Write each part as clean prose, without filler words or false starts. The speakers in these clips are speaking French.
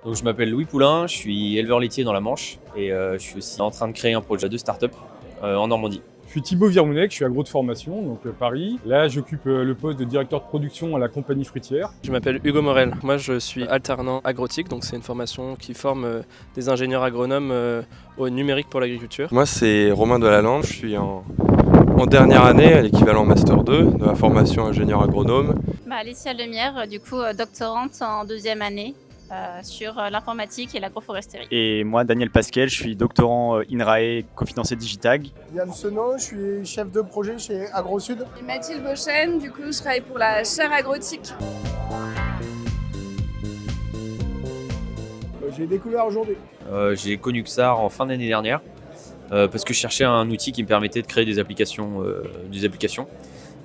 Donc je m'appelle Louis Poulain, je suis éleveur laitier dans la Manche et je suis aussi en train de créer un projet de start-up en Normandie. Je suis Thibaut Virmounet, je suis agro de formation, donc Paris. Là, j'occupe le poste de directeur de production à la compagnie fruitière. Je m'appelle Hugo Morel. Moi, je suis alternant agrotique, donc c'est une formation qui forme des ingénieurs agronomes au numérique pour l'agriculture. Moi, c'est Romain Delalande, je suis en dernière année à l'équivalent Master 2 de la formation ingénieur agronome. Alicia Lemierre, du coup doctorante en deuxième année sur l'informatique et l'agroforesterie. Et moi, Daniel Pasquel, je suis doctorant INRAE, cofinancé Digitag. Yann Senot, je suis chef de projet chez AgroSud. Et Mathilde Beauchesne, du coup, je travaille pour la chaire agrotique. J'ai découvert aujourd'hui. J'ai connu XAR en fin d'année dernière parce que je cherchais un outil qui me permettait de créer des applications.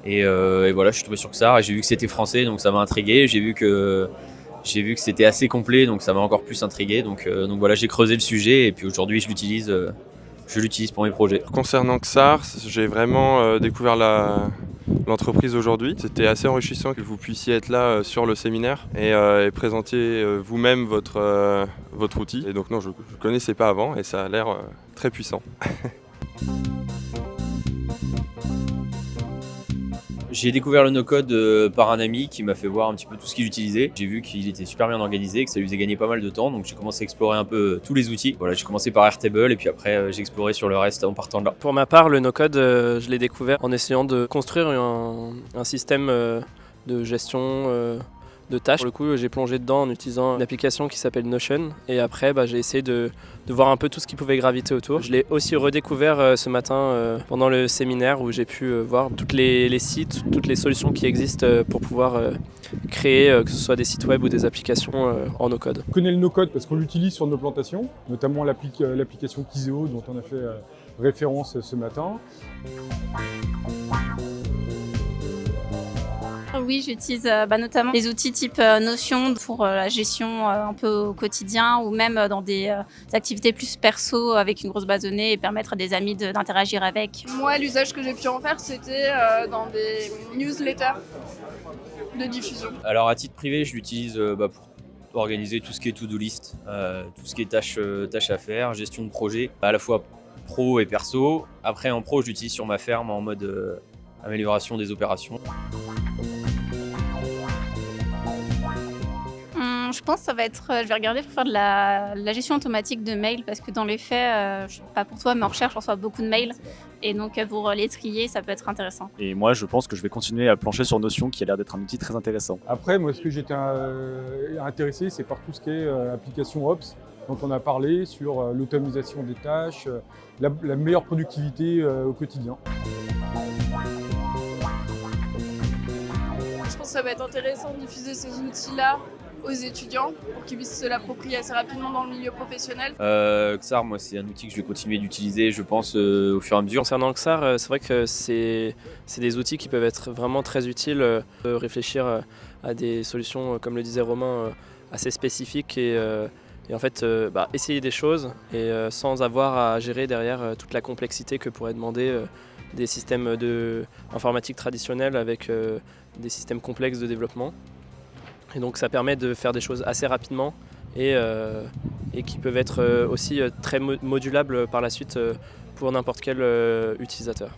Et voilà, je suis tombé sur XAR et j'ai vu que c'était français, donc ça m'a intrigué. J'ai vu que c'était assez complet, donc ça m'a encore plus intrigué. Donc voilà, j'ai creusé le sujet et puis aujourd'hui je l'utilise pour mes projets. Concernant XAR, j'ai vraiment découvert l'entreprise aujourd'hui. C'était assez enrichissant que vous puissiez être là sur le séminaire et présenter vous-même votre outil. Et donc non, je ne connaissais pas avant et ça a l'air très puissant. J'ai découvert le no-code par un ami qui m'a fait voir un petit peu tout ce qu'il utilisait. J'ai vu qu'il était super bien organisé, que ça lui faisait gagner pas mal de temps, donc j'ai commencé à explorer un peu tous les outils. Voilà, j'ai commencé par Airtable et puis après j'ai exploré sur le reste en partant de là. Pour ma part, le no-code, je l'ai découvert en essayant de construire un système de gestion de tâches. Pour le coup, j'ai plongé dedans en utilisant une application qui s'appelle Notion et après j'ai essayé de voir un peu tout ce qui pouvait graviter autour. Je l'ai aussi redécouvert ce matin pendant le séminaire où j'ai pu voir tous les sites, toutes les solutions qui existent pour pouvoir créer que ce soit des sites web ou des applications en no-code. Je connais le no-code parce qu'on l'utilise sur nos plantations, notamment l'application Kizeo dont on a fait référence ce matin. Oui, j'utilise notamment les outils type Notion pour la gestion un peu au quotidien ou même dans des activités plus perso avec une grosse base de données et permettre à des amis d'interagir avec. Moi, l'usage que j'ai pu en faire, c'était dans des newsletters de diffusion. Alors à titre privé, je l'utilise pour organiser tout ce qui est to-do list, tout ce qui est tâches à faire, gestion de projet, à la fois pro et perso. Après en pro, je l'utilise sur ma ferme en mode amélioration des opérations. Je pense que je vais regarder pour faire de la gestion automatique de mails parce que dans les faits, je sais pas pour toi, mais en recherche, on reçoit beaucoup de mails et donc pour les trier, ça peut être intéressant. Et moi, je pense que je vais continuer à plancher sur Notion, qui a l'air d'être un outil très intéressant. Après, moi, ce que j'étais intéressé, c'est par tout ce qui est application Ops, dont on a parlé sur l'automatisation des tâches, la meilleure productivité au quotidien. Je pense que ça va être intéressant de diffuser ces outils-là aux étudiants pour qu'ils puissent se l'approprier assez rapidement dans le milieu professionnel. XAR, moi, c'est un outil que je vais continuer d'utiliser, je pense, au fur et à mesure. Concernant XAR, c'est vrai que c'est des outils qui peuvent être vraiment très utiles, de réfléchir à des solutions, comme le disait Romain, assez spécifiques et en fait essayer des choses et sans avoir à gérer derrière toute la complexité que pourrait demander des systèmes informatique traditionnels avec des systèmes complexes de développement. Et donc ça permet de faire des choses assez rapidement et qui peuvent être aussi très modulables par la suite pour n'importe quel utilisateur.